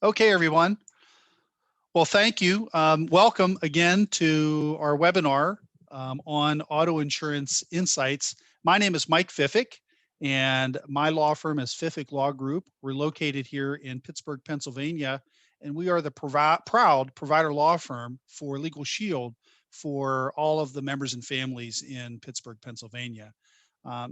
Okay, everyone. Well, thank you. Welcome again to our webinar on auto insurance insights. My name is Mike Fiffik, and my law firm is Fiffik Law Group. We're located here in Pittsburgh, Pennsylvania, and we are the proud provider law firm for Legal Shield for all of the members and families in Pittsburgh, Pennsylvania.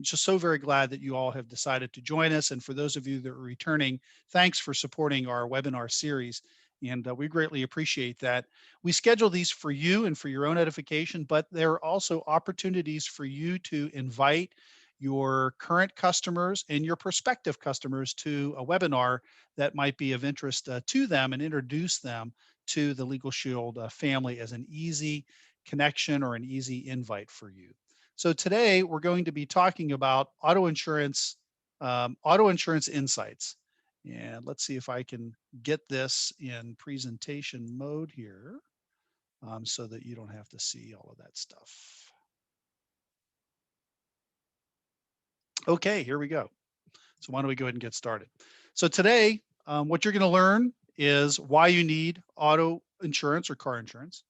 Just so very glad that you all have decided to join us. And for those of you that are returning, thanks for supporting our webinar series. And we greatly appreciate that. We schedule these for you and for your own edification, but there are also opportunities for you to invite your current customers and your prospective customers to a webinar that might be of interest to them and introduce them to the Legal Shield family as an easy connection or an easy invite for you. So today we're going to be talking about auto insurance insights. And let's see if I can get this in presentation mode here so that you don't have to see all of that stuff. Okay, here we go. So why don't we go ahead and get started? So today, what you're going to learn is why you need auto insurance or car insurance.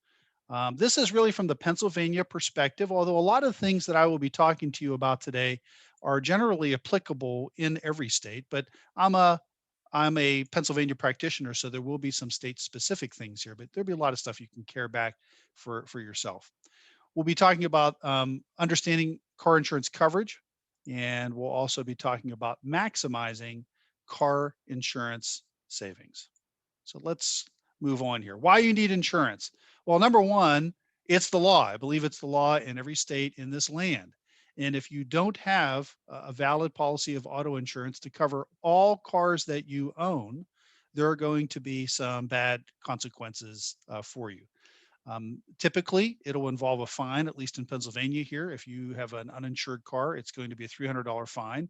This is really from the Pennsylvania perspective, although a lot of things that I will be talking to you about today are generally applicable in every state, but I'm a Pennsylvania practitioner, so there will be some state-specific things here, but there'll be a lot of stuff you can care back for yourself. We'll be talking about understanding car insurance coverage, and we'll also be talking about maximizing car insurance savings. So let's move on here. Why you need insurance? Well, number one, it's the law. I believe it's the law in every state in this land. And if you don't have a valid policy of auto insurance to cover all cars that you own, there are going to be some bad consequences for you. Typically, it'll involve a fine, at least in Pennsylvania here. If you have an uninsured car, it's going to be a $300 fine.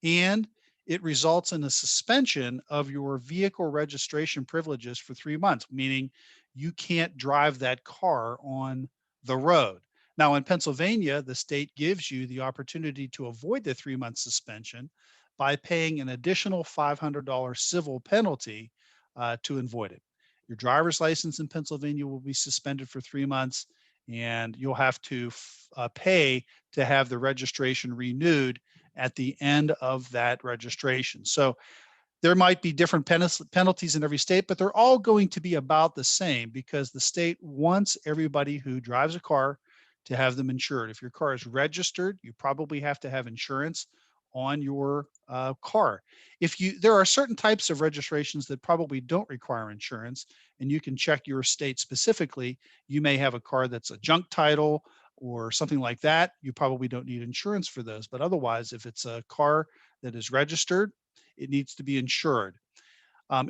And it results in a suspension of your vehicle registration privileges for 3 months, meaning you can't drive that car on the road. Now, in Pennsylvania, the state gives you the opportunity to avoid the 3-month suspension by paying an additional $500 civil penalty to avoid it. Your driver's license in Pennsylvania will be suspended for 3 months, and you'll have to pay to have the registration renewed at the end of that registration. So there might be different penalties in every state, but they're all going to be about the same because the state wants everybody who drives a car to have them insured. If your car is registered, you probably have to have insurance on your car. There are certain types of registrations that probably don't require insurance, and you can check your state specifically. You may have a car that's a junk title or something like that. You probably don't need insurance for those, but otherwise, if it's a car that is registered, it needs to be insured.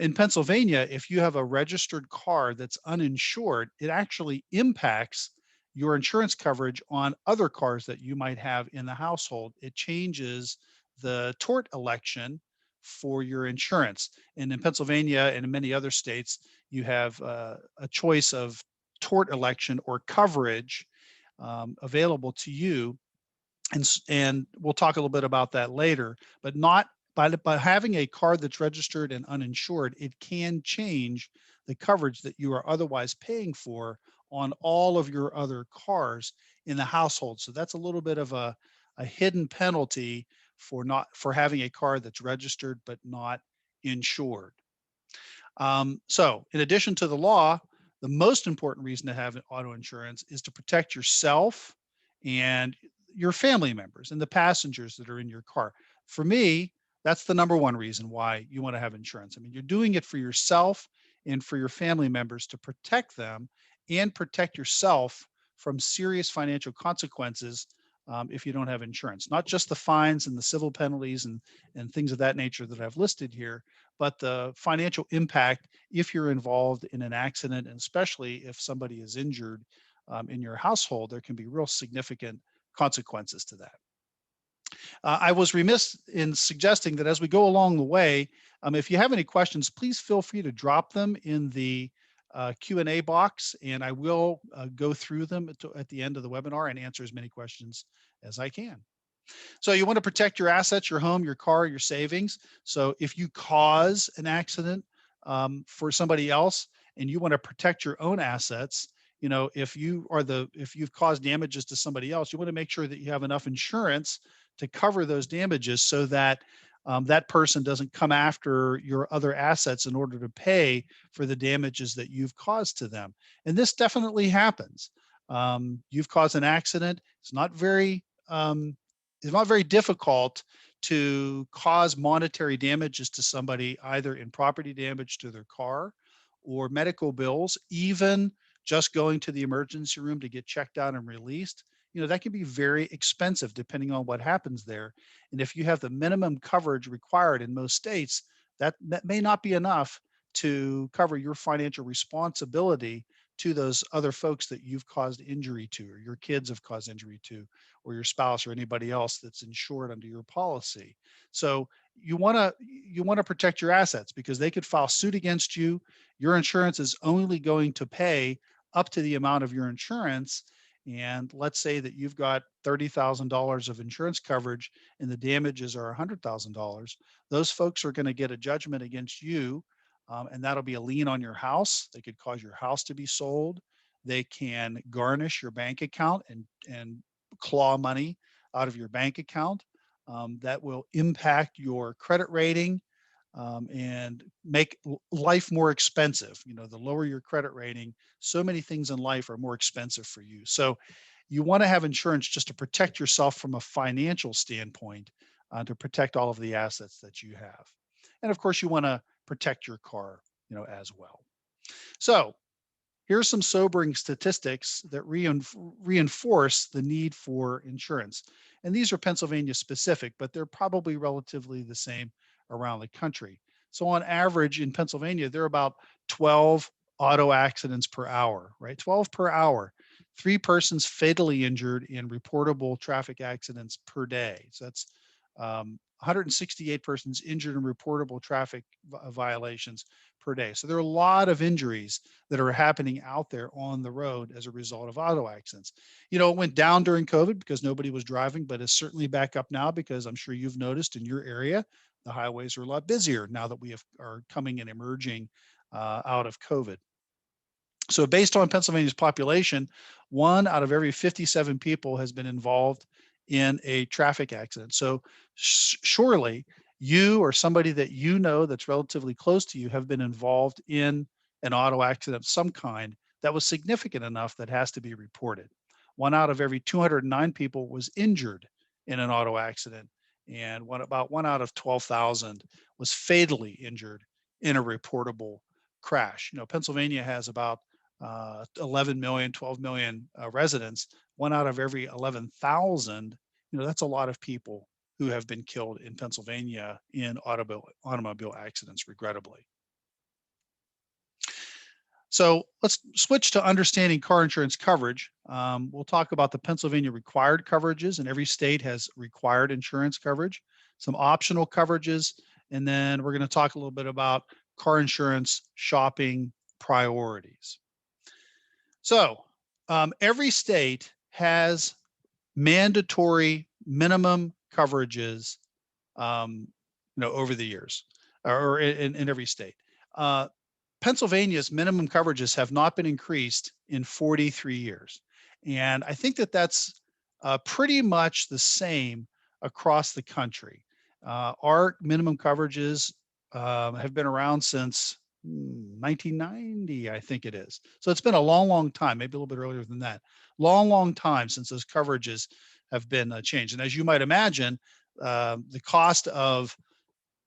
In Pennsylvania, if you have a registered car that's uninsured, it actually impacts your insurance coverage on other cars that you might have in the household. It changes the tort election for your insurance. And in Pennsylvania and in many other states, you have a choice of tort election or coverage available to you. And we'll talk a little bit about that later, but not by having a car that's registered and uninsured, it can change the coverage that you are otherwise paying for on all of your other cars in the household. So that's a little bit of a hidden penalty for having a car that's registered but not insured. So in addition to the law, the most important reason to have auto insurance is to protect yourself and your family members and the passengers that are in your car. For me, that's the number one reason why you want to have insurance. I mean, you're doing it for yourself and for your family members to protect them and protect yourself from serious financial consequences if you don't have insurance. Not just the fines and the civil penalties and things of that nature that I've listed here, but the financial impact if you're involved in an accident, and especially if somebody is injured in your household, there can be real significant consequences to that. I was remiss in suggesting that as we go along the way, if you have any questions, please feel free to drop them in the Q&A box, and I will go through them at the end of the webinar and answer as many questions as I can. So you want to protect your assets, your home, your car, your savings. So if you cause an accident, for somebody else and you want to protect your own assets, if you've caused damages to somebody else, you want to make sure that you have enough insurance to cover those damages so that that person doesn't come after your other assets in order to pay for the damages that you've caused to them. And this definitely happens. You've caused an accident. It's not very difficult to cause monetary damages to somebody, either in property damage to their car or medical bills, even just going to the emergency room to get checked out and released. That can be very expensive depending on what happens there. And if you have the minimum coverage required in most states, that may not be enough to cover your financial responsibility to those other folks that you've caused injury to, or your kids have caused injury to, or your spouse or anybody else that's insured under your policy. So you want to protect your assets because they could file suit against you. Your insurance is only going to pay up to the amount of your insurance. And let's say that you've got $30,000 of insurance coverage and the damages are $100,000. Those folks are going to get a judgment against you, and that'll be a lien on your house. They could cause your house to be sold. They can garnish your bank account and claw money out of your bank account. That will impact your credit rating, and make life more expensive. The lower your credit rating, so many things in life are more expensive for you. So you want to have insurance just to protect yourself from a financial standpoint, to protect all of the assets that you have. And of course, you want to protect your car, as well. So here's some sobering statistics that reinforce the need for insurance. And these are Pennsylvania specific, but they're probably relatively the same around the country. So on average in Pennsylvania, there are about 12 auto accidents per hour, right? 12 per hour. 3 persons fatally injured in reportable traffic accidents per day. So that's 168 persons injured in reportable traffic violations per day. So there are a lot of injuries that are happening out there on the road as a result of auto accidents. It went down during COVID because nobody was driving, but it's certainly back up now because I'm sure you've noticed in your area, the highways are a lot busier now that are coming and emerging out of COVID. So based on Pennsylvania's population, 1 out of every 57 people has been involved in a traffic accident. So surely you or somebody that that's relatively close to you have been involved in an auto accident of some kind that was significant enough that has to be reported. 1 out of every 209 people was injured in an auto accident, and about 1 out of 12,000 was fatally injured in a reportable crash. Pennsylvania has about 11 million, 12 million residents. 1 out of every 11,000, that's a lot of people who have been killed in Pennsylvania in automobile accidents, regrettably. So let's switch to understanding car insurance coverage. We'll talk about the Pennsylvania required coverages, and every state has required insurance coverage, some optional coverages, and then we're going to talk a little bit about car insurance shopping priorities. So every state has mandatory minimum coverages, over the years, or in every state. Pennsylvania's minimum coverages have not been increased in 43 years. And I think that that's pretty much the same across the country. Our minimum coverages have been around since 1990, I think it is. So it's been a long, long time, maybe a little bit earlier than that. Long, long time since those coverages have been changed. And as you might imagine, the cost of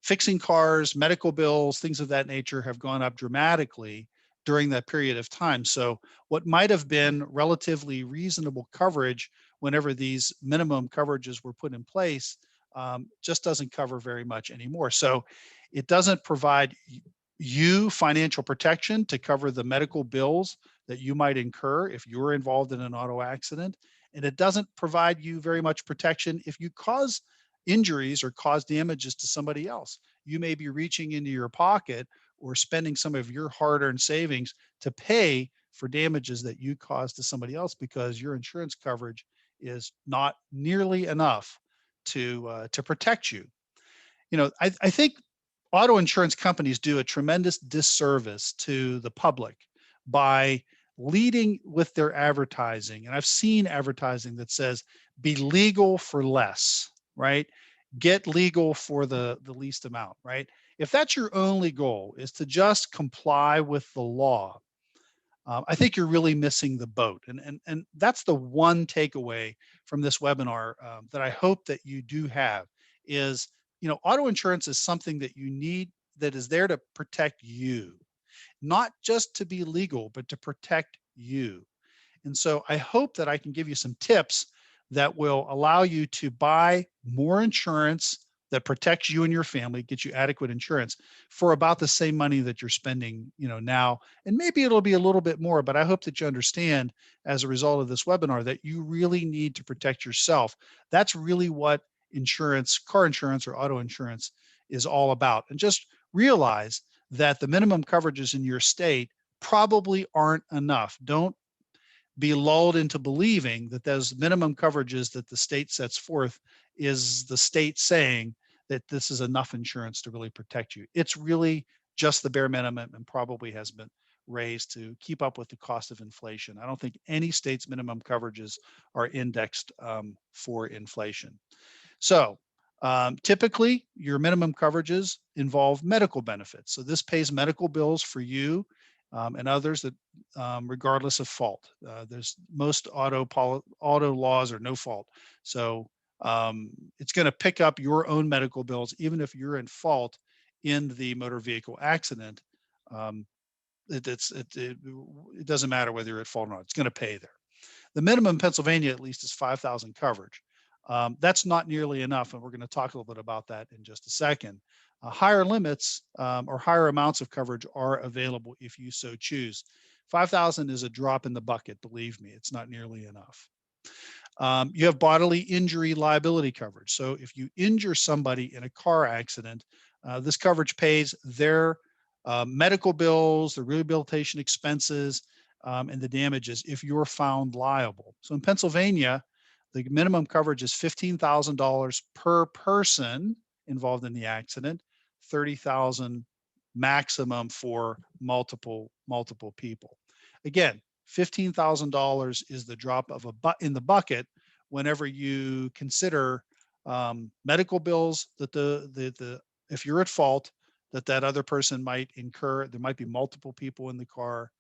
fixing cars, medical bills, things of that nature have gone up dramatically during that period of time. So what might have been relatively reasonable coverage whenever these minimum coverages were put in place just doesn't cover very much anymore. So it doesn't provide you financial protection to cover the medical bills that you might incur if you're involved in an auto accident. And it doesn't provide you very much protection if you cause injuries or cause damages to somebody else. You may be reaching into your pocket or spending some of your hard-earned savings to pay for damages that you caused to somebody else because your insurance coverage is not nearly enough to protect you. I think auto insurance companies do a tremendous disservice to the public by leading with their advertising. And I've seen advertising that says, be legal for less, right? Get legal for the least amount, right? If that's your only goal is to just comply with the law, I think you're really missing the boat. And that's the one takeaway from this webinar that I hope that you do have is, auto insurance is something that you need, that is there to protect you, not just to be legal, but to protect you. And so I hope that I can give you some tips that will allow you to buy more insurance that protects you and your family, get you adequate insurance for about the same money that you're spending, now. And maybe it'll be a little bit more, but I hope that you understand as a result of this webinar that you really need to protect yourself. That's really what insurance, car insurance or auto insurance is all about. And just realize that the minimum coverages in your state probably aren't enough. Don't be lulled into believing that those minimum coverages that the state sets forth is the state saying that this is enough insurance to really protect you. It's really just the bare minimum and probably has been raised to keep up with the cost of inflation. I don't think any state's minimum coverages are indexed for inflation. So typically, your minimum coverages involve medical benefits. So this pays medical bills for you and others that, regardless of fault. There's most auto laws are no fault. So it's going to pick up your own medical bills, even if you're in fault in the motor vehicle accident. Um, it doesn't matter whether you're at fault or not. It's going to pay there. The minimum in Pennsylvania, at least, is 5,000 coverage. That's not nearly enough, and we're going to talk a little bit about that in just a second. Higher limits or higher amounts of coverage are available if you so choose. 5,000 is a drop in the bucket, believe me. It's not nearly enough. You have bodily injury liability coverage. So if you injure somebody in a car accident, this coverage pays their medical bills, the rehabilitation expenses, and the damages if you're found liable. So in Pennsylvania, the minimum coverage is $15,000 per person involved in the accident, 30,000 maximum for multiple people. Again, $15,000 is the drop of in the bucket whenever you consider medical bills that the if you're at fault, that other person might incur. There might be multiple people in the car.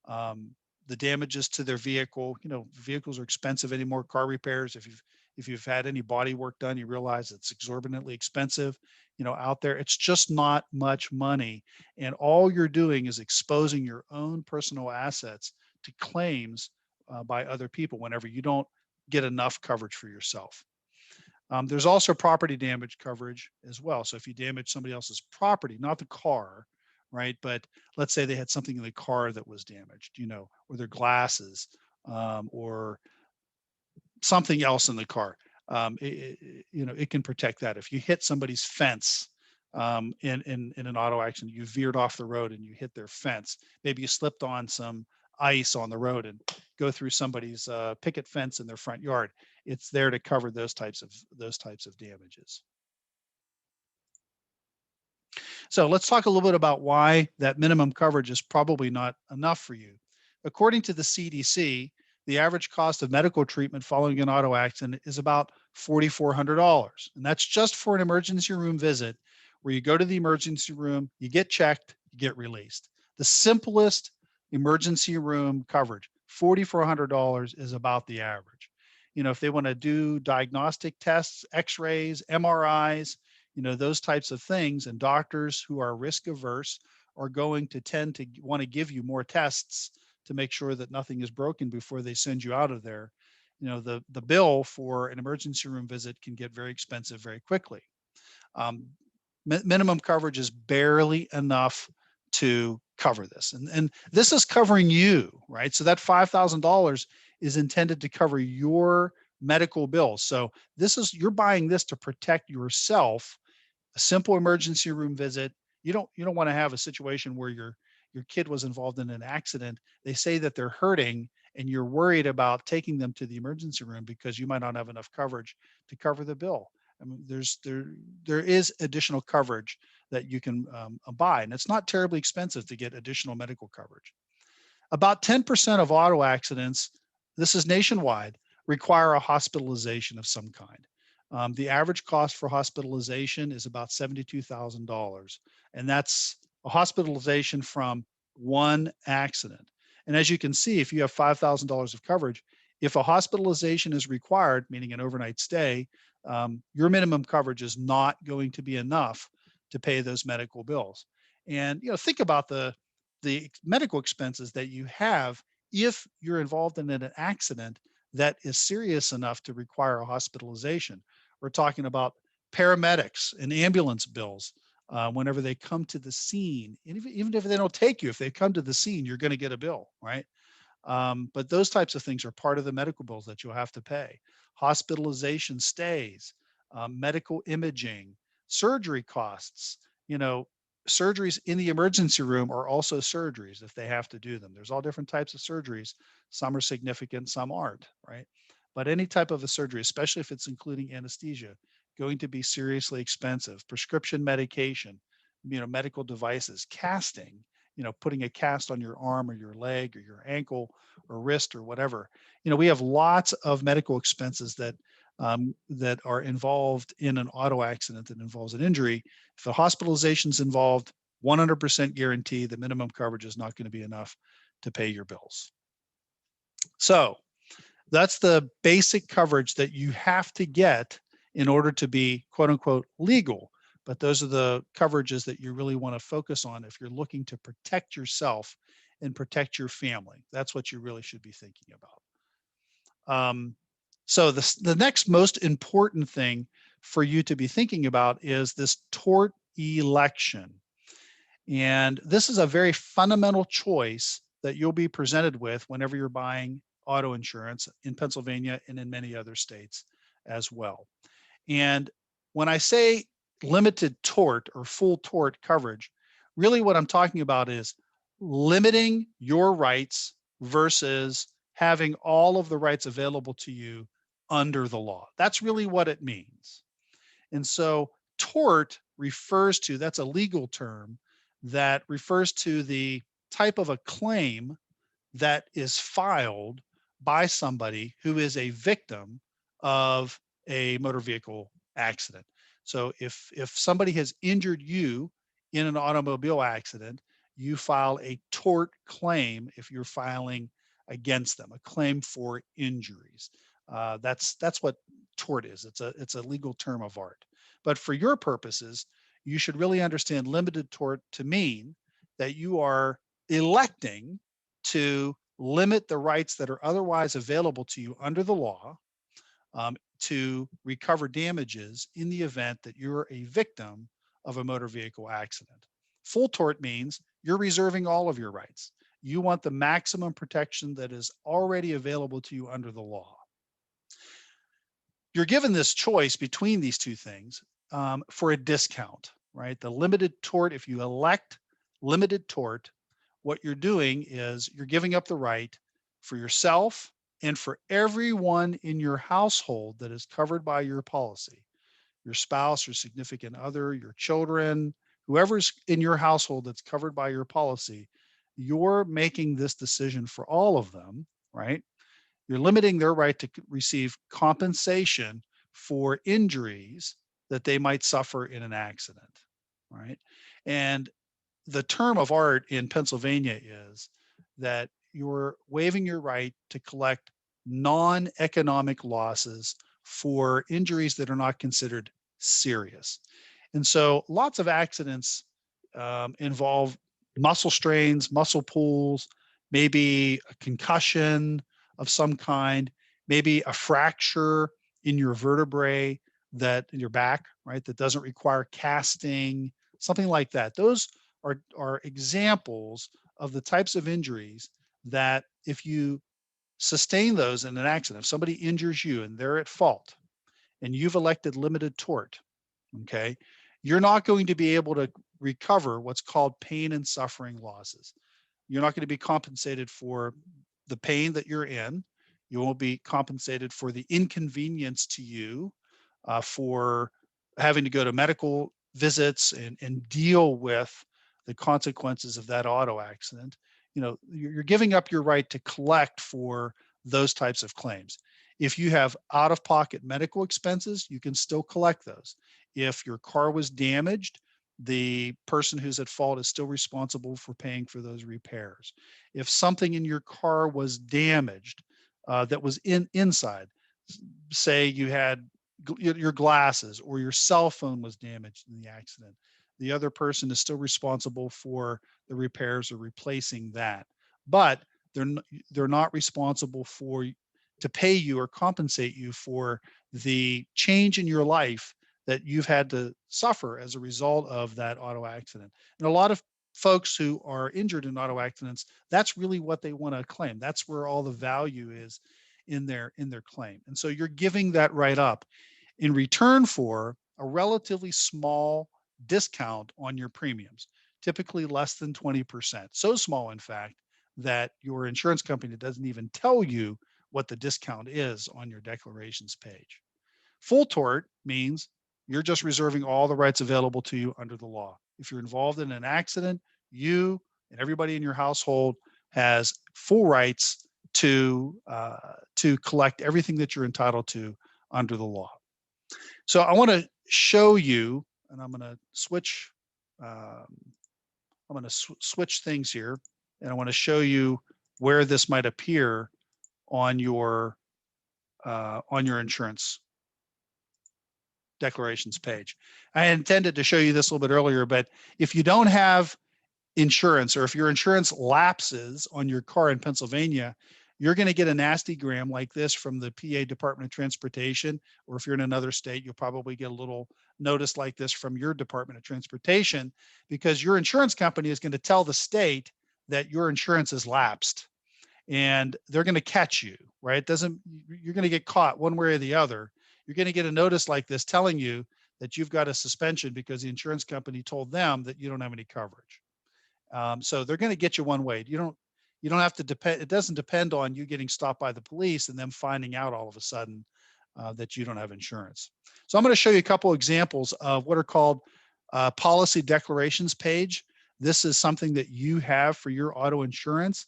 The damages to their vehicle. Vehicles are expensive anymore. Car repairs, if you've had any body work done, you realize it's exorbitantly expensive. Out there, it's just not much money, and all you're doing is exposing your own personal assets to claims by other people whenever you don't get enough coverage for yourself. There's also property damage coverage as well. So if you damage somebody else's property, not the car, right? But let's say they had something in the car that was damaged, or their glasses, or something else in the car. It can protect that. If you hit somebody's fence in an auto accident, you veered off the road and you hit their fence. Maybe you slipped on some ice on the road and go through somebody's picket fence in their front yard. It's there to cover those types of damages. So let's talk a little bit about why that minimum coverage is probably not enough for you. According to the CDC, the average cost of medical treatment following an auto accident is about $4,400. And that's just for an emergency room visit where you go to the emergency room, you get checked, you get released. The simplest emergency room coverage, $4,400 is about the average. If they want to do diagnostic tests, x-rays, MRIs, those types of things, and doctors who are risk averse are going to tend to want to give you more tests to make sure that nothing is broken before they send you out of there. The bill for an emergency room visit can get very expensive very quickly. Minimum coverage is barely enough to cover this. And this is covering you, right? So that $5,000 is intended to cover your medical bills. So you're buying this to protect yourself. A simple emergency room visit. You don't want to have a situation where your kid was involved in an accident. They say that they're hurting and you're worried about taking them to the emergency room because you might not have enough coverage to cover the bill. I mean, there is additional coverage that you can buy, and it's not terribly expensive to get additional medical coverage. About 10% of auto accidents, this is nationwide, require a hospitalization of some kind. The average cost for hospitalization is about $72,000, and that's a hospitalization from one accident. And as you can see, if you have $5,000 of coverage, if a hospitalization is required, meaning an overnight stay, your minimum coverage is not going to be enough to pay those medical bills. And think about the medical expenses that you have if you're involved in an accident that is serious enough to require a hospitalization. We're talking about paramedics and ambulance bills whenever they come to the scene. And even if they don't take you, if they come to the scene, you're going to get a bill, right? But those types of things are part of the medical bills that you'll have to pay. Hospitalization stays, medical imaging, surgery costs, you know, surgeries in the emergency room are also surgeries if they have to do them. There's all different types of surgeries. Some are significant, some aren't, right? But any type of a surgery, especially if it's including anesthesia, going to be seriously expensive. Prescription medication, medical devices, casting, putting a cast on your arm or your leg or your ankle or wrist or whatever. We have lots of medical expenses that are involved in an auto accident that involves an injury. If a hospitalization is involved, 100% guarantee the minimum coverage is not going to be enough to pay your bills. So that's the basic coverage that you have to get in order to be quote unquote legal. But those are the coverages that you really want to focus on if you're looking to protect yourself and protect your family. That's what you really should be thinking about. So the next most important thing for you to be thinking about is this tort election. And this is a very fundamental choice that you'll be presented with whenever you're buying auto insurance in Pennsylvania and in many other states as well. And when I say limited tort or full tort coverage, really what I'm talking about is limiting your rights versus having all of the rights available to you under the law. That's really what it means. And so tort refers to, that's a legal term that refers to the type of a claim that is filed by somebody who is a victim of a motor vehicle accident. So if somebody has injured you in an automobile accident, you file a tort claim if you're filing against them, a claim for injuries. That's what tort is. It's a legal term of art. But for your purposes, you should really understand limited tort to mean that you are electing to limit the rights that are otherwise available to you under the law to recover damages in the event that you're a victim of a motor vehicle accident. Full tort means you're reserving all of your rights. You want the maximum protection that is already available to you under the law. You're given this choice between these two things for a discount, right? The limited tort, if you elect limited tort, what you're doing is you're giving up the right for yourself and for everyone in your household that is covered by your policy, your spouse, your significant other, your children, whoever's in your household that's covered by your policy, you're making this decision for all of them, right? You're limiting their right to receive compensation for injuries that they might suffer in an accident, right? And the term of art in Pennsylvania is that you're waiving your right to collect non-economic losses for injuries that are not considered serious. And so lots of accidents involve muscle strains, muscle pulls, maybe a concussion of some kind, maybe a fracture in your vertebrae that in your back, right, that doesn't require casting, something like that. Those are examples of the types of injuries that if you sustain those in an accident, if somebody injures you and they're at fault and you've elected limited tort, okay, you're not going to be able to recover what's called pain and suffering losses. You're not going to be compensated for the pain that you're in. You won't be compensated for the inconvenience to you for having to go to medical visits and deal with the consequences of that auto accident, you're giving up your right to collect for those types of claims. If you have out-of-pocket medical expenses, you can still collect those. If your car was damaged, the person who's at fault is still responsible for paying for those repairs. If something in your car was damaged that was inside, say you had your glasses or your cell phone was damaged in the accident, the other person is still responsible for the repairs or replacing that. But they're not responsible to pay you or compensate you for the change in your life that you've had to suffer as a result of that auto accident. And a lot of folks who are injured in auto accidents, that's really what they want to claim. That's where all the value is in their claim. And so you're giving that right up in return for a relatively small discount on your premiums, typically less than 20%. So small, in fact, that your insurance company doesn't even tell you what the discount is on your declarations page. Full tort means you're just reserving all the rights available to you under the law. If you're involved in an accident, you and everybody in your household has full rights to collect everything that you're entitled to under the law. So I want to show you, and I'm going to switch. I'm going to switch things here, and I want to show you where this might appear on your insurance declarations page. I intended to show you this a little bit earlier, but if you don't have insurance, or if your insurance lapses on your car in Pennsylvania, you're going to get a nasty gram like this from the PA Department of Transportation. Or if you're in another state, you'll probably get a little notice like this from your Department of Transportation, because your insurance company is going to tell the state that your insurance is lapsed, and they're going to catch you, right? You're going to get caught one way or the other. You're going to get a notice like this telling you that you've got a suspension because the insurance company told them that you don't have any coverage. So they're going to get you one way. You don't have to depend. It doesn't depend on you getting stopped by the police and them finding out all of a sudden that you don't have insurance. So I'm going to show you a couple examples of what are called policy declarations page. This is something that you have for your auto insurance.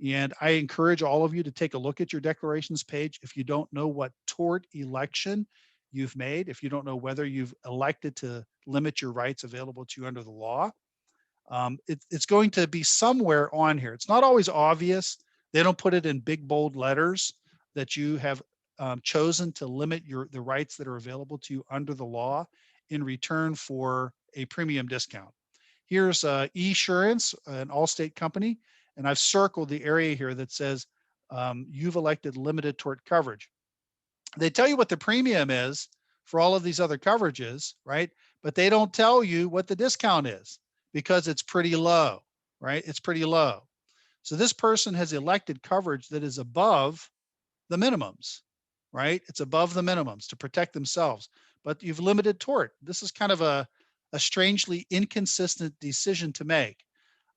And I encourage all of you to take a look at your declarations page. If you don't know what tort election you've made, if you don't know whether you've elected to limit your rights available to you under the law, it's going to be somewhere on here. It's not always obvious. They don't put it in big, bold letters that you have chosen to limit the rights that are available to you under the law in return for a premium discount. Here's Esurance, an Allstate company, and I've circled the area here that says you've elected limited tort coverage. They tell you what the premium is for all of these other coverages, right? But they don't tell you what the discount is because it's pretty low, right? It's pretty low. So this person has elected coverage that is above the minimums, right? It's above the minimums to protect themselves, but you've limited tort. This is kind of a strangely inconsistent decision to make.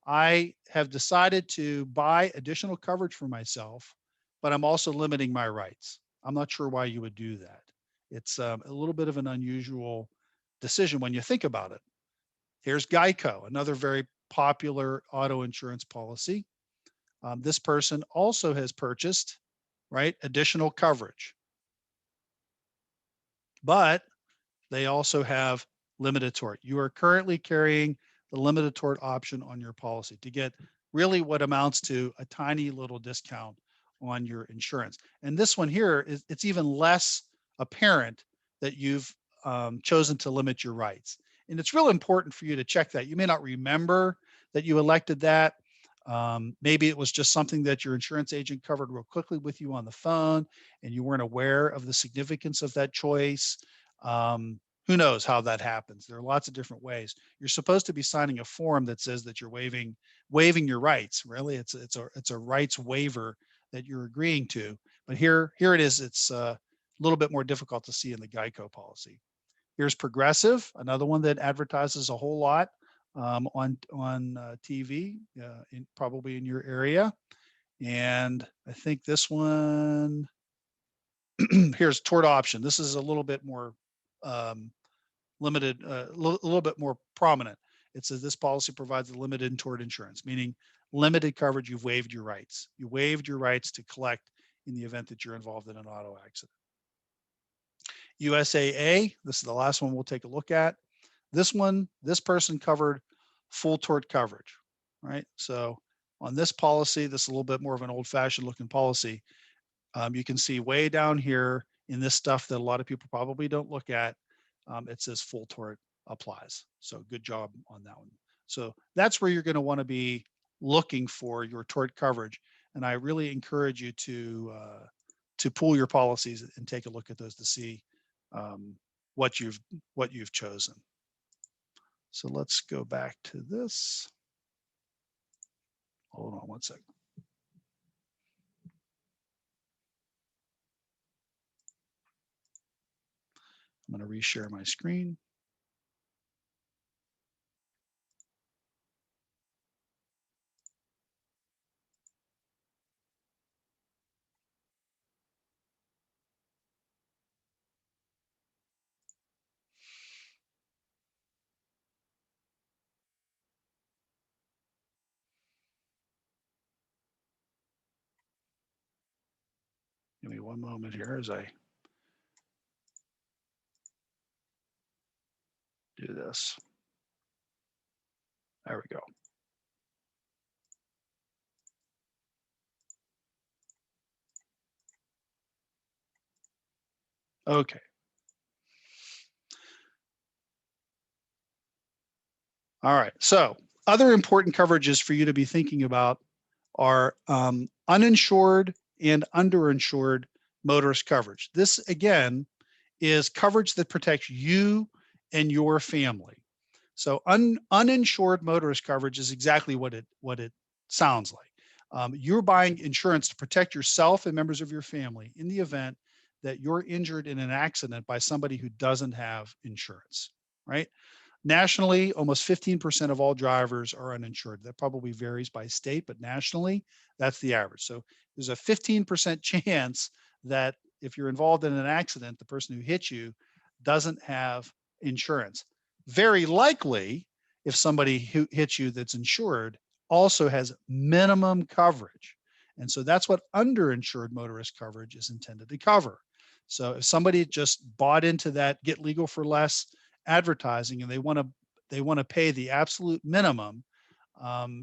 I have decided to buy additional coverage for myself, but I'm also limiting my rights. I'm not sure why you would do that. It's a little bit of an unusual decision when you think about it. Here's Geico, another very popular auto insurance policy. This person also has purchased, right, additional coverage, but they also have limited tort. You are currently carrying the limited tort option on your policy to get really what amounts to a tiny little discount on your insurance. And this one here, it's even less apparent that you've chosen to limit your rights. And it's real important for you to check that. You may not remember that you elected that. Maybe it was just something that your insurance agent covered real quickly with you on the phone and you weren't aware of the significance of that choice. Who knows how that happens? There are lots of different ways. You're supposed to be signing a form that says that you're waiving your rights. Really, it's a rights waiver that you're agreeing to. But here it is. It's a little bit more difficult to see in the Geico policy. Here's Progressive, another one that advertises a whole lot on TV, probably in your area. And I think this one, here's Tort Option. This is a little bit more limited, a little bit more prominent. It says this policy provides a limited tort insurance, meaning limited coverage. You've waived your rights. You waived your rights to collect in the event that you're involved in an auto accident. USAA, this is the last one we'll take a look at. This one, this person covered full tort coverage, right? So on this policy, this is a little bit more of an old-fashioned looking policy. You can see way down here in this stuff that a lot of people probably don't look at, it says full tort applies. So good job on that one. So that's where you're going to want to be looking for your tort coverage. And I really encourage you to pull your policies and take a look at those to see what you've chosen. So let's go back to this. Hold on one second. I'm going to reshare my screen. Give me one moment here as I do this. There we go. Okay. All right. So other important coverages for you to be thinking about are uninsured and underinsured motorist coverage. This, again, is coverage that protects you and your family. So uninsured motorist coverage is exactly what it sounds like. You're buying insurance to protect yourself and members of your family in the event that you're injured in an accident by somebody who doesn't have insurance, right? Nationally, almost 15% of all drivers are uninsured. That probably varies by state, but nationally, that's the average. So there's a 15% chance that if you're involved in an accident, the person who hit you doesn't have insurance. Very likely, if somebody who hits you that's insured also has minimum coverage. And so that's what underinsured motorist coverage is intended to cover. So if somebody just bought into that get legal for less advertising and they want to pay the absolute minimum,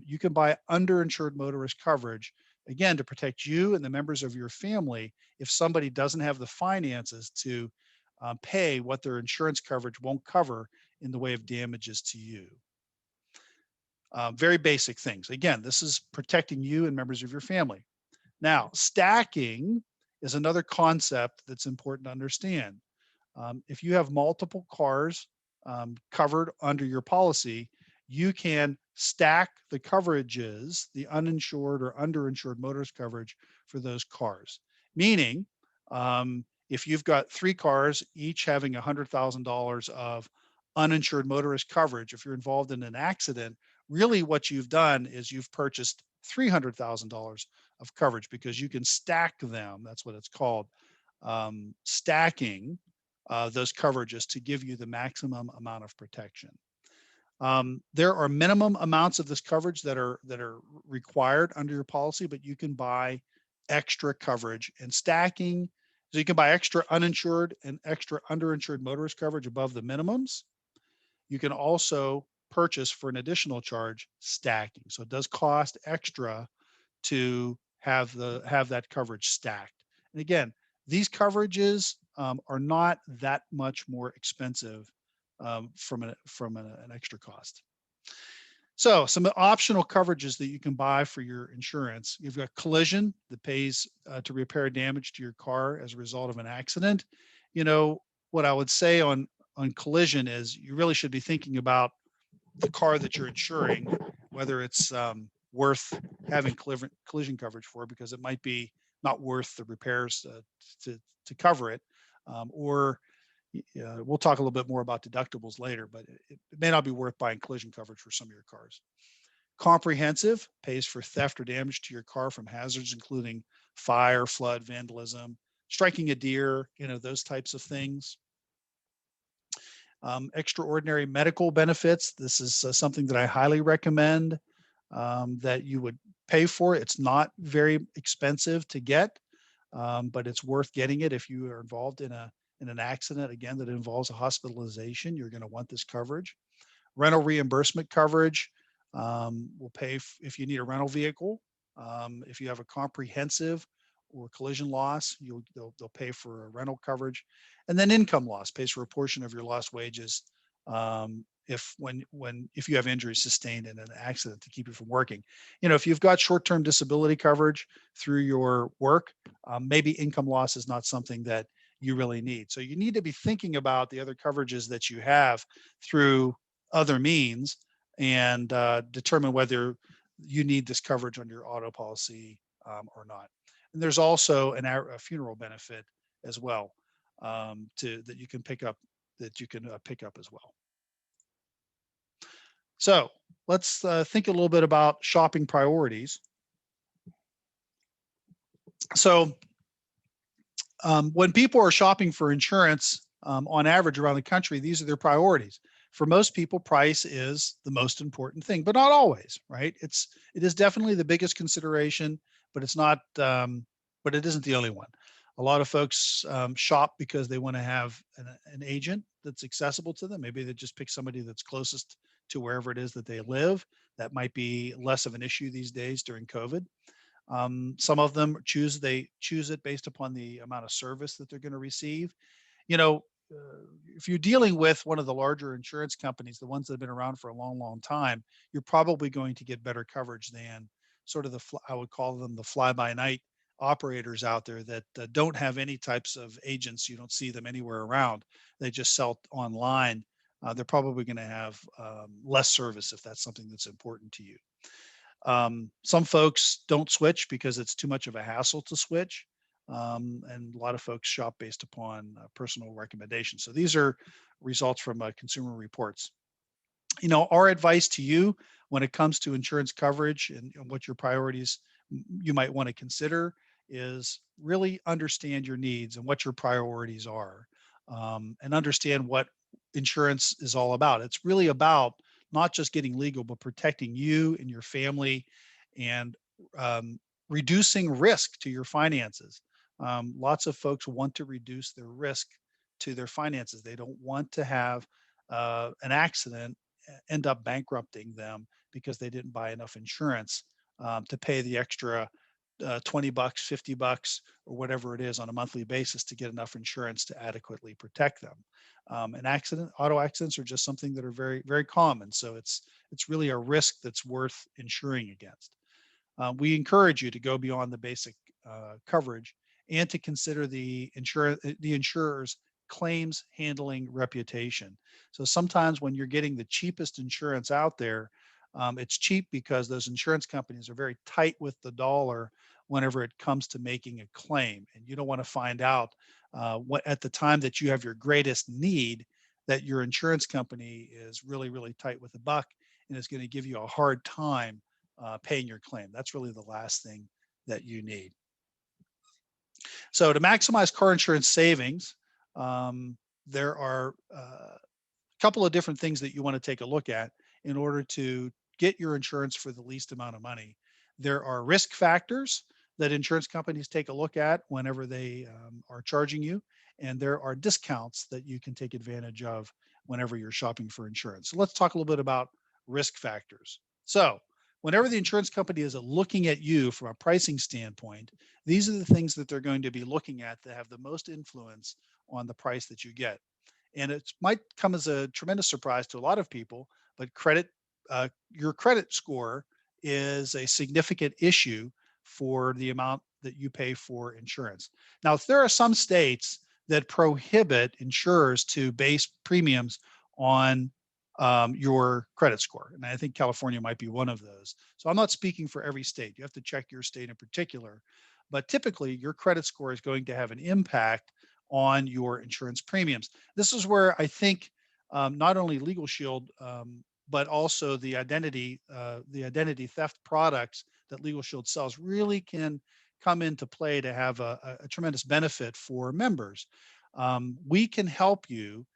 you can buy underinsured motorist coverage, again, to protect you and the members of your family if somebody doesn't have the finances to pay what their insurance coverage won't cover in the way of damages to you. Very basic things. Again, this is protecting you and members of your family. Now, stacking is another concept that's important to understand. If you have multiple cars covered under your policy, you can stack the coverages, the uninsured or underinsured motorist coverage for those cars. Meaning, if you've got 3 cars, each having $100,000 of uninsured motorist coverage, if you're involved in an accident, really what you've done is you've purchased $300,000 of coverage because you can stack them. That's what it's called, stacking those coverages to give you the maximum amount of protection. There are minimum amounts of this coverage that are required under your policy, but you can buy extra coverage and stacking. So you can buy extra uninsured and extra underinsured motorist coverage above the minimums. You can also purchase for an additional charge stacking. So it does cost extra to have that coverage stacked. And again, these coverages are not that much more expensive from an extra cost. So some optional coverages that you can buy for your insurance. You've got collision that pays to repair damage to your car as a result of an accident. You know, what I would say on collision is you really should be thinking about the car that you're insuring, whether it's worth having collision coverage for, because it might be not worth the repairs to cover it, or we'll talk a little bit more about deductibles later, but it may not be worth buying collision coverage for some of your cars. Comprehensive pays for theft or damage to your car from hazards, including fire, flood, vandalism, striking a deer, those types of things. Extraordinary medical benefits. This is something that I highly recommend that you would pay for. It's not very expensive to get, but it's worth getting it if you are involved in an accident, again, that involves a hospitalization. You're going to want this coverage. Rental reimbursement coverage will pay if you need a rental vehicle. If you have a comprehensive or collision loss, they'll pay for a rental coverage. And then income loss pays for a portion of your lost wages if you have injuries sustained in an accident to keep you from working. If you've got short-term disability coverage through your work, maybe income loss is not something that you really need. So you need to be thinking about the other coverages that you have through other means and determine whether you need this coverage on your auto policy or not. And there's also a funeral benefit as well that you can pick up as well. So let's think a little bit about shopping priorities. So when people are shopping for insurance, on average around the country, these are their priorities. For most people, price is the most important thing, but not always, right? It is definitely the biggest consideration, but it's not. But it isn't the only one. A lot of folks shop because they want to have an agent that's accessible to them. Maybe they just pick somebody that's closest to wherever it is that they live. That might be less of an issue these days during COVID. Some of them they choose it based upon the amount of service that they're going to receive. You know, if you're dealing with one of the larger insurance companies, the ones that have been around for a long, long time, you're probably going to get better coverage than sort of I would call them the fly-by-night operators out there that don't have any types of agents. You don't see them anywhere around. They just sell online. They're probably going to have less service if that's something that's important to you. Some folks don't switch because it's too much of a hassle to switch. And a lot of folks shop based upon personal recommendations. So these are results from Consumer Reports. Our advice to you when it comes to insurance coverage and what your priorities you might want to consider is really understand your needs and what your priorities are, and understand what insurance is all about. It's really about not just getting legal, but protecting you and your family and reducing risk to your finances. Lots of folks want to reduce their risk to their finances. They don't want to have an accident end up bankrupting them because they didn't buy enough insurance to pay the extra $20, $50, or whatever it is on a monthly basis to get enough insurance to adequately protect them. Auto accidents are just something that are very, very common. So it's really a risk that's worth insuring against. We encourage you to go beyond the basic coverage and to consider the insurer's claims handling reputation. So sometimes when you're getting the cheapest insurance out there, it's cheap because those insurance companies are very tight with the dollar whenever it comes to making a claim. And you don't want to find out what at the time that you have your greatest need that your insurance company is really, really tight with the buck and is going to give you a hard time paying your claim. That's really the last thing that you need. So to maximize car insurance savings, there are a couple of different things that you want to take a look at in order to get your insurance for the least amount of money. There are risk factors that insurance companies take a look at whenever they are charging you, and there are discounts that you can take advantage of whenever you're shopping for insurance. So let's talk a little bit about risk factors. So whenever the insurance company is looking at you from a pricing standpoint, these are the things that they're going to be looking at that have the most influence on the price that you get. And it might come as a tremendous surprise to a lot of people, but your credit score is a significant issue for the amount that you pay for insurance. Now, if there are some states that prohibit insurers to base premiums on your credit score, and I think California might be one of those. So I'm not speaking for every state. You have to check your state in particular, but typically your credit score is going to have an impact on your insurance premiums. This is where I think not only Legal Shield, but also the identity theft products that Legal Shield sells really can come into play to have a tremendous benefit for members. We can help you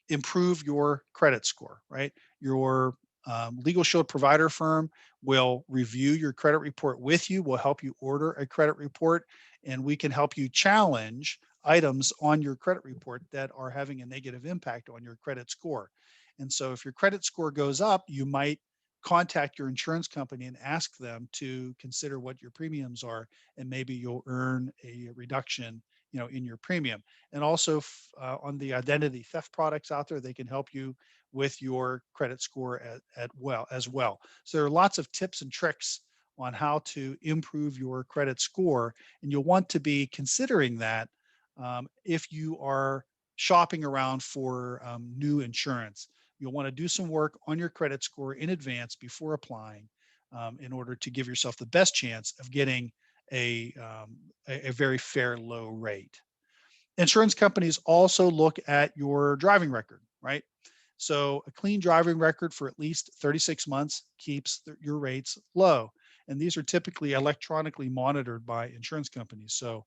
improve your credit score, right? Your Legal Shield provider firm will review your credit report with you, will help you order a credit report, and we can help you challenge items on your credit report that are having a negative impact on your credit score. And so if your credit score goes up, you might contact your insurance company and ask them to consider what your premiums are, and maybe you'll earn a reduction, in your premium. And also on the identity theft products out there, they can help you with your credit score as well. So there are lots of tips and tricks on how to improve your credit score, and you'll want to be considering that if you are shopping around for new insurance. You'll want to do some work on your credit score in advance before applying, in order to give yourself the best chance of getting a very fair low rate. Insurance companies also look at your driving record, right? So a clean driving record for at least 36 months keeps your rates low. And these are typically electronically monitored by insurance companies. So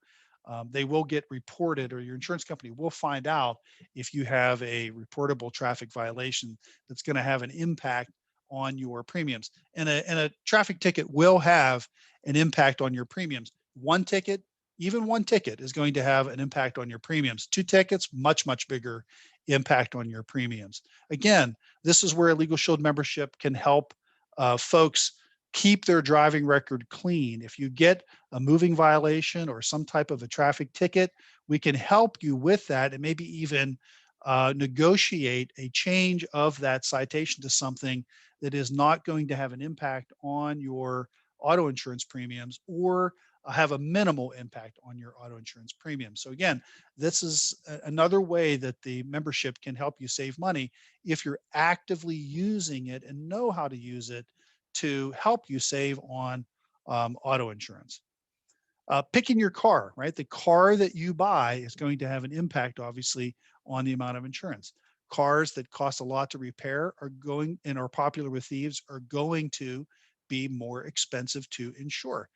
they will get reported, or your insurance company will find out if you have a reportable traffic violation that's going to have an impact on your premiums. And a traffic ticket will have an impact on your premiums. One ticket, even one ticket, is going to have an impact on your premiums. Two tickets, much, much bigger impact on your premiums. Again, this is where a Legal Shield membership can help folks keep their driving record clean. If you get a moving violation or some type of a traffic ticket, we can help you with that, and maybe even negotiate a change of that citation to something that is not going to have an impact on your auto insurance premiums, or have a minimal impact on your auto insurance premiums. So again, this is another way that the membership can help you save money if you're actively using it and know how to use it to help you save on auto insurance. Picking your car, right? The car that you buy is going to have an impact, obviously, on the amount of insurance. Cars that cost a lot to repair are going, and are popular with thieves, are going to be more expensive to insure.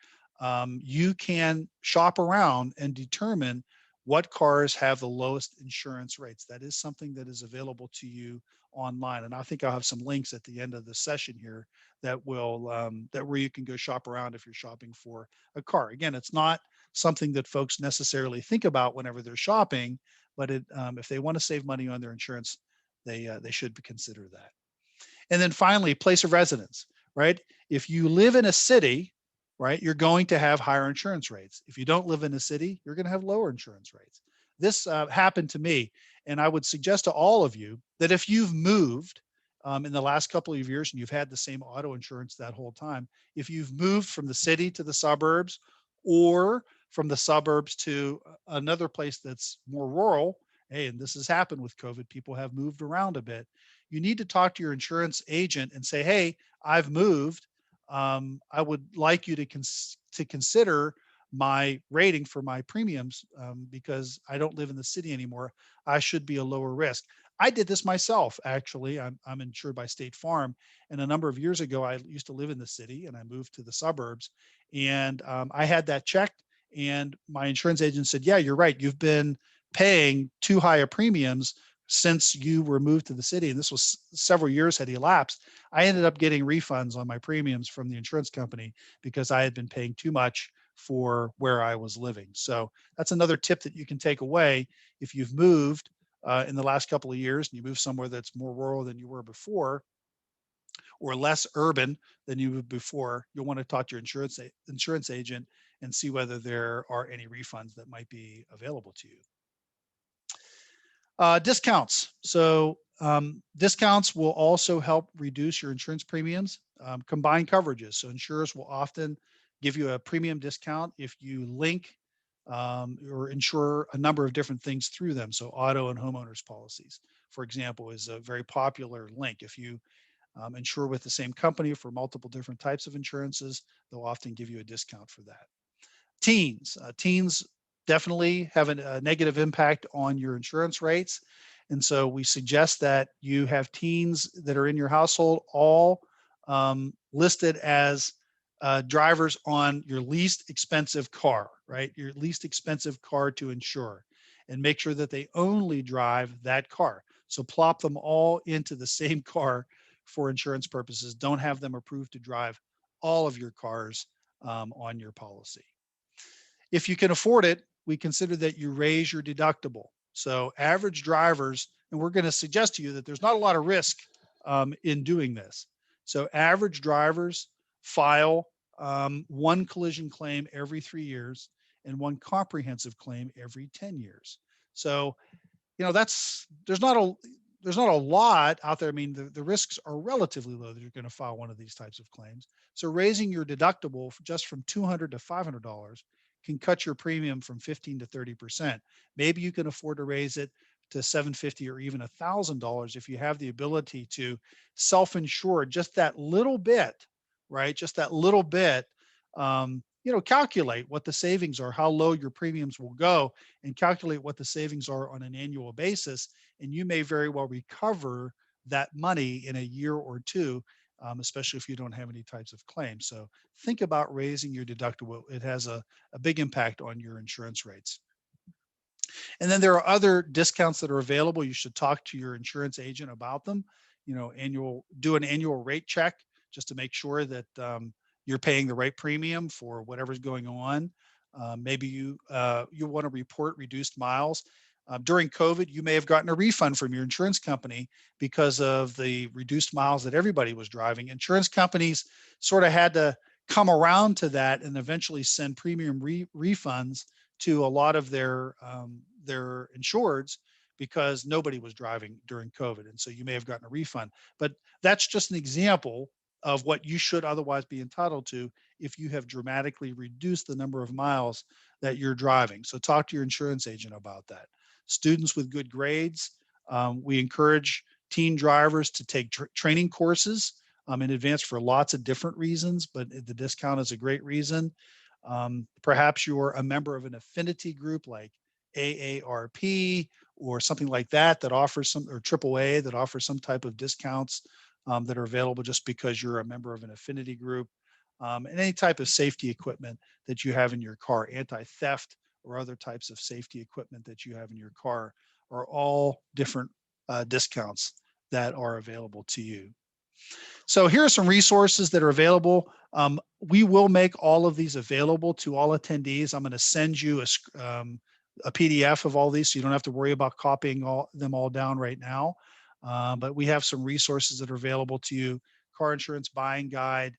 You can shop around and determine what cars have the lowest insurance rates. That is something that is available to you online. And I think I'll have some links at the end of the session here that will that where you can go shop around if you're shopping for a car. Again, it's not something that folks necessarily think about whenever they're shopping, but if they want to save money on their insurance, they should consider that. And then finally, place of residence, right? If you live in a city, right, you're going to have higher insurance rates. If you don't live in a city, you're going to have lower insurance rates. This happened to me, and I would suggest to all of you that if you've moved in the last couple of years and you've had the same auto insurance that whole time, if you've moved from the city to the suburbs, or from the suburbs to another place that's more rural, hey, and this has happened with COVID, people have moved around a bit. You need to talk to your insurance agent and say, hey, I've moved. I would like you to consider my rating for my premiums, because I don't live in the city anymore. I should be a lower risk. I did this myself, actually. I'm insured by State Farm. And a number of years ago, I used to live in the city and I moved to the suburbs. And I had that checked. And my insurance agent said, yeah, you're right. You've been paying too high a premiums since you were moved to the city. And this was several years had elapsed. I ended up getting refunds on my premiums from the insurance company because I had been paying too much for where I was living. So that's another tip that you can take away. If you've moved in the last couple of years and you move somewhere that's more rural than you were before, or less urban than you were before, you'll want to talk to your insurance agent and see whether there are any refunds that might be available to you. Discounts. So discounts will also help reduce your insurance premiums. Combined coverages. So insurers will often give you a premium discount if you link or insure a number of different things through them. So auto and homeowners policies, for example, is a very popular link. If you insure with the same company for multiple different types of insurances, they'll often give you a discount for that. Teens definitely have a negative impact on your insurance rates. And so we suggest that you have teens that are in your household all listed as drivers on your least expensive car, right? Your least expensive car to insure, and make sure that they only drive that car. So plop them all into the same car for insurance purposes. Don't have them approved to drive all of your cars on your policy. If you can afford it, we consider that you raise your deductible. So average drivers, and we're going to suggest to you that there's not a lot of risk in doing this. So average drivers file one collision claim every 3 years and one comprehensive claim every 10 years. So, there's not a lot out there. I mean, the risks are relatively low that you're going to file one of these types of claims. So raising your deductible just from $200 to $500 can cut your premium from 15 to 30%. Maybe you can afford to raise it to $750 or even $1,000 if you have the ability to self-insure just that little bit, right? Just that little bit. Calculate what the savings are, how low your premiums will go, and calculate what the savings are on an annual basis. And you may very well recover that money in a year or two, especially if you don't have any types of claims. So think about raising your deductible. It has a big impact on your insurance rates. And then there are other discounts that are available. You should talk to your insurance agent about them. Do an annual rate check just to make sure that you're paying the right premium for whatever's going on. Maybe you want to report reduced miles. During COVID, you may have gotten a refund from your insurance company because of the reduced miles that everybody was driving. Insurance companies sort of had to come around to that and eventually send premium refunds to a lot of their insureds because nobody was driving during COVID. And so you may have gotten a refund. But that's just an example of what you should otherwise be entitled to if you have dramatically reduced the number of miles that you're driving. So talk to your insurance agent about that. Students with good grades, we encourage teen drivers to take training courses in advance for lots of different reasons, but the discount is a great reason. Perhaps you're a member of an affinity group like AARP or something like that offers some, or AAA that offers some type of discounts that are available just because you're a member of an affinity group, and any type of safety equipment that you have in your car, anti-theft or other types of safety equipment that you have in your car are all different discounts that are available to you. So here are some resources that are available. We will make all of these available to all attendees. I'm going to send you a PDF of all these, so you don't have to worry about copying them all down right now. But we have some resources that are available to you: car insurance buying guide,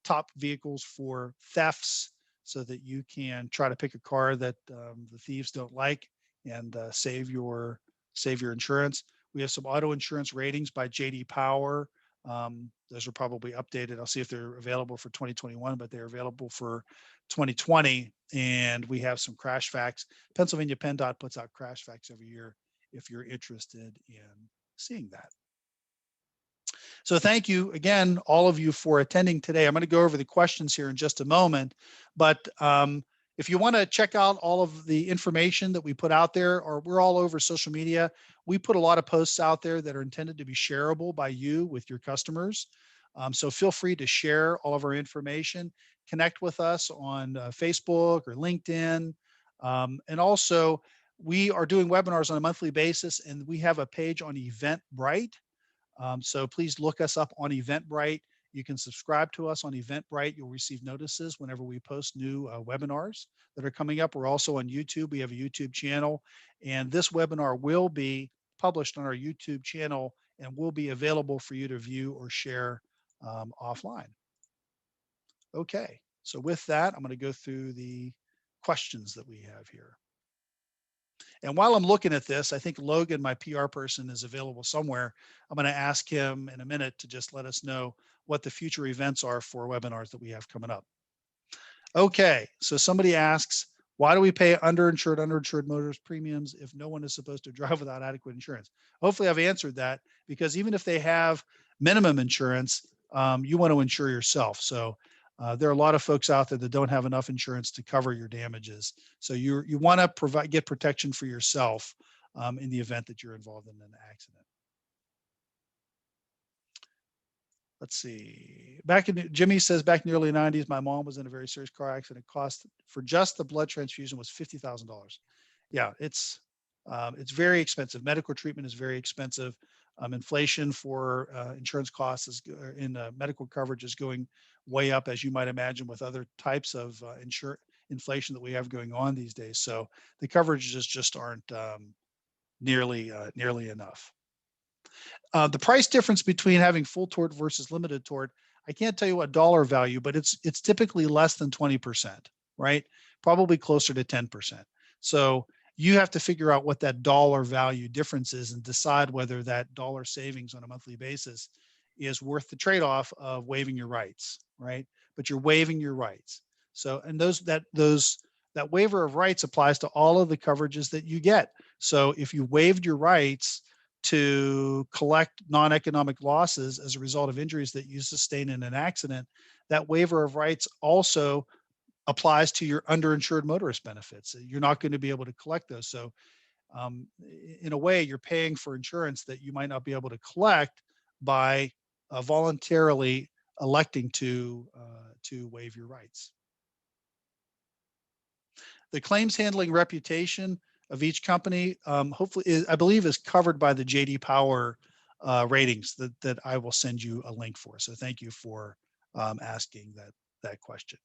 top vehicles for thefts, so that you can try to pick a car that the thieves don't like and save your insurance. We have some auto insurance ratings by JD Power. Those are probably updated. I'll see if they're available for 2021, but they're available for 2020. And we have some crash facts. Pennsylvania PennDOT puts out crash facts every year if you're interested in seeing that. So thank you again, all of you, for attending today. I'm going to go over the questions here in just a moment, but if you want to check out all of the information that we put out there, or we're all over social media, we put a lot of posts out there that are intended to be shareable by you with your customers. So feel free to share all of our information, connect with us on Facebook or LinkedIn. And also, we are doing webinars on a monthly basis, and we have a page on Eventbrite. So please look us up on Eventbrite. You can subscribe to us on Eventbrite. You'll receive notices whenever we post new webinars that are coming up. We're also on YouTube. We have a YouTube channel, and this webinar will be published on our YouTube channel and will be available for you to view or share offline. Okay, so with that, I'm going to go through the questions that we have here. And while I'm looking at this, I think Logan, my PR person, is available somewhere. I'm going to ask him in a minute to just let us know what the future events are for webinars that we have coming up. Okay, so somebody asks, why do we pay underinsured motorist premiums if no one is supposed to drive without adequate insurance? Hopefully I've answered that, because even if they have minimum insurance, you want to insure yourself. So there are a lot of folks out there that don't have enough insurance to cover your damages. So you want to get protection for yourself in the event that you're involved in an accident. Let's see. Jimmy says, back in the early 90s, my mom was in a very serious car accident. Cost for just the blood transfusion was $50,000. Yeah, it's It's very expensive. Medical treatment is very expensive. Inflation for insurance costs in medical coverage is going way up, as you might imagine, with other types of inflation that we have going on these days. So the coverages just aren't nearly enough. The price difference between having full tort versus limited tort, I can't tell you what dollar value, but it's typically less than 20%, right? Probably closer to 10%. So you have to figure out what that dollar value difference is and decide whether that dollar savings on a monthly basis is worth the trade-off of waiving your rights, right? But you're waiving your rights. So, and that waiver of rights applies to all of the coverages that you get. So if you waived your rights to collect non-economic losses as a result of injuries that you sustain in an accident, that waiver of rights also applies to your underinsured motorist benefits. You're not going to be able to collect those. So in a way, you're paying for insurance that you might not be able to collect by voluntarily electing to waive your rights. The claims handling reputation of each company, hopefully, I believe, is covered by the J.D. Power ratings that I will send you a link for. So thank you for asking that question.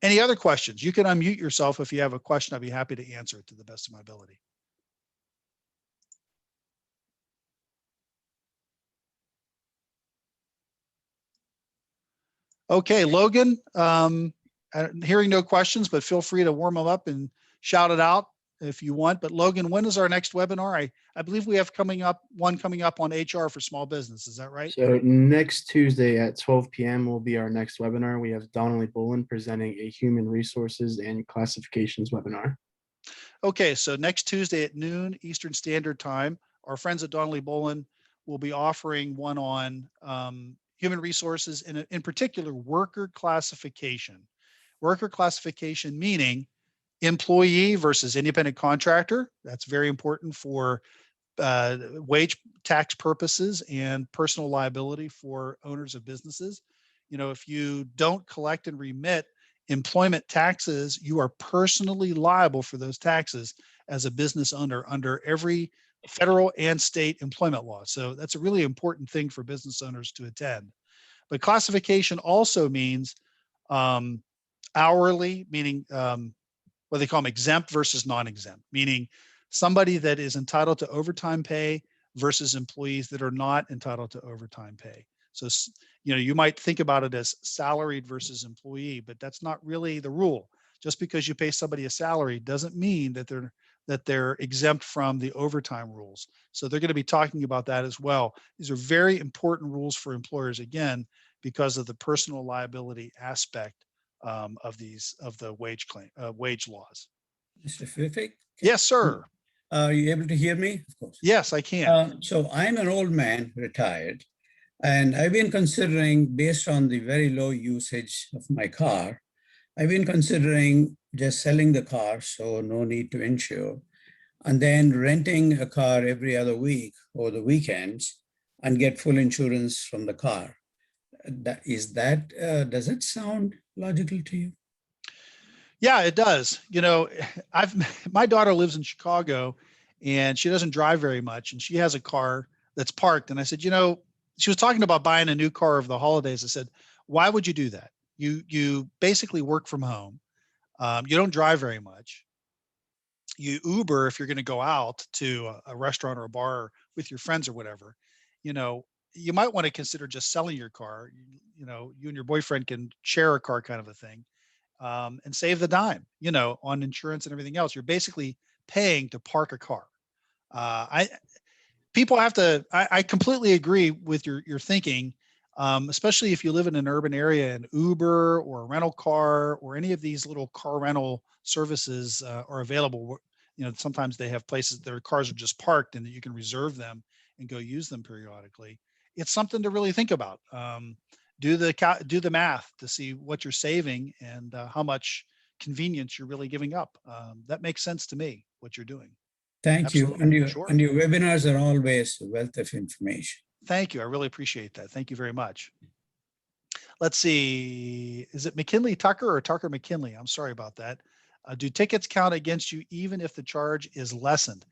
Any other questions? You can unmute yourself if you have a question. I'd be happy to answer it to the best of my ability. Okay, Logan, hearing no questions, but feel free to warm them up and shout it out if you want. But Logan, when is our next webinar? I believe we have one coming up on HR for small business. Is that right? So next Tuesday at 12 p.m. will be our next webinar. We have Donnelly Bolin presenting a human resources and classifications webinar. Okay, so next Tuesday at noon Eastern Standard Time, our friends at Donnelly Bolin will be offering one on human resources, and in particular, worker classification. Worker classification meaning employee versus independent contractor. That's very important for wage tax purposes and personal liability for owners of businesses. You know, if you don't collect and remit employment taxes, you are personally liable for those taxes as a business owner under every federal and state employment law. So that's a really important thing for business owners to attend. But classification also means hourly, meaning what they call them exempt versus non-exempt, meaning somebody that is entitled to overtime pay versus employees that are not entitled to overtime pay. So, you know, you might think about it as salaried versus employee, but that's not really the rule. Just because you pay somebody a salary doesn't mean that they're exempt from the overtime rules. So they're going to be talking about that as well. These are very important rules for employers, again, because of the personal liability aspect of the wage laws. Mr. Fiffik? Yes, sir. Are you able to hear me? Of course. Yes, I can. So I'm an old man, retired, and I've been considering, based on the very low usage of my car, I've been considering just selling the car, so no need to insure, and then renting a car every other week or the weekends and get full insurance from the car. Does it sound logical to you? Yeah, it does. You know, my daughter lives in Chicago and she doesn't drive very much, and she has a car that's parked. And I said, you know, she was talking about buying a new car over the holidays. I said, why would you do that? You basically work from home. You don't drive very much. You Uber if you're going to go out to a restaurant or a bar with your friends or whatever. You know, you might want to consider just selling your car. You know, you and your boyfriend can share a car, kind of a thing, and save the dime, you know, on insurance and everything else. You're basically paying to park a car. People have to, I completely agree with your thinking, especially if you live in an urban area, and Uber or a rental car or any of these little car rental services are available. You know, sometimes they have places their cars are just parked and that you can reserve them and go use them periodically. It's something to really think about. Do the math to see what you're saving and how much convenience you're really giving up. That makes sense to me, what you're doing. Thank Absolutely. you. Sure. And your webinars are always a wealth of information. Thank you. I really appreciate that. Thank you very much. Let's see. Is it McKinley Tucker or Tucker McKinley? I'm sorry about that. Do tickets count against you even if the charge is lessened?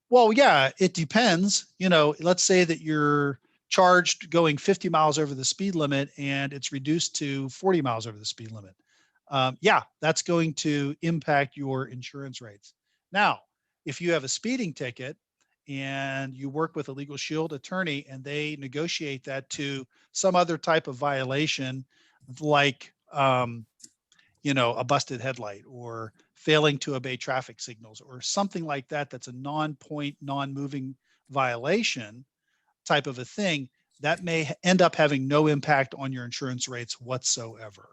Well, yeah, it depends. Let's say that you're charged going 50 miles over the speed limit and it's reduced to 40 miles over the speed limit. Yeah, that's going to impact your insurance rates. Now, if you have a speeding ticket and you work with a legal shield attorney and they negotiate that to some other type of violation, like, a busted headlight or failing to obey traffic signals or something like that, that's a non-point, non-moving violation type of a thing, that may end up having no impact on your insurance rates whatsoever.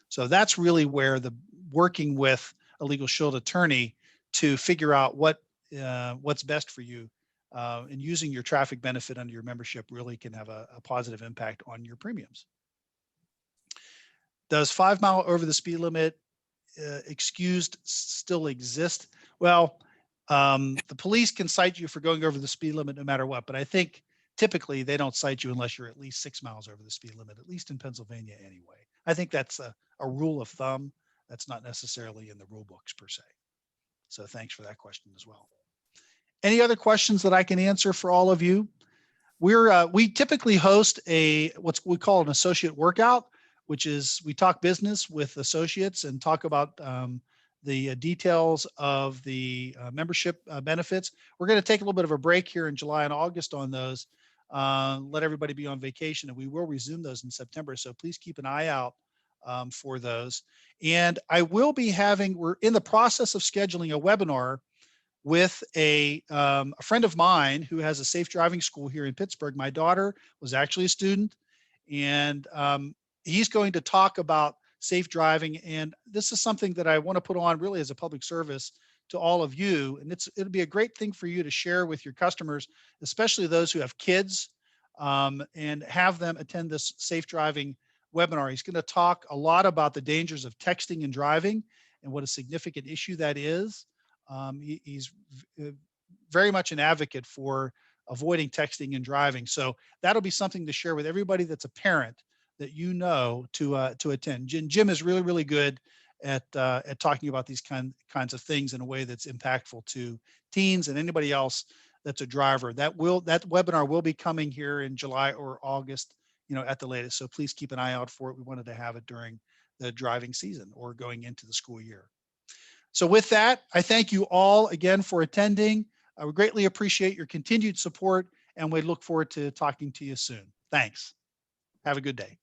So that's really where the working with a legal shield attorney to figure out what's best for you and using your traffic benefit under your membership really can have a positive impact on your premiums. Does 5 mile over the speed limit excused still exist? Well, the police can cite you for going over the speed limit no matter what, but I think typically they don't cite you unless you're at least 6 miles over the speed limit, at least in Pennsylvania anyway. I think that's a rule of thumb. That's not necessarily in the rule books per se. So thanks for that question as well. Any other questions that I can answer for all of you? We typically host what we call an associate workout, which is we talk business with associates and talk about the details of the membership benefits. We're going to take a little bit of a break here in July and August on those, let everybody be on vacation, and we will resume those in September. So please keep an eye out for those. And we're in the process of scheduling a webinar with a friend of mine who has a safe driving school here in Pittsburgh. My daughter was actually a student, and he's going to talk about safe driving. And this is something that I want to put on really as a public service to all of you. And it'll be a great thing for you to share with your customers, especially those who have kids, and have them attend this safe driving webinar. He's going to talk a lot about the dangers of texting and driving and what a significant issue that is. He's very much an advocate for avoiding texting and driving. So that'll be something to share with everybody that's a parent that to attend. Jim is really, really good at talking about these kinds of things in a way that's impactful to teens and anybody else that's a driver. That webinar will be coming here in July or August, at the latest. So please keep an eye out for it. We wanted to have it during the driving season or going into the school year. So with that, I thank you all again for attending. I would greatly appreciate your continued support, and we look forward to talking to you soon. Thanks. Have a good day.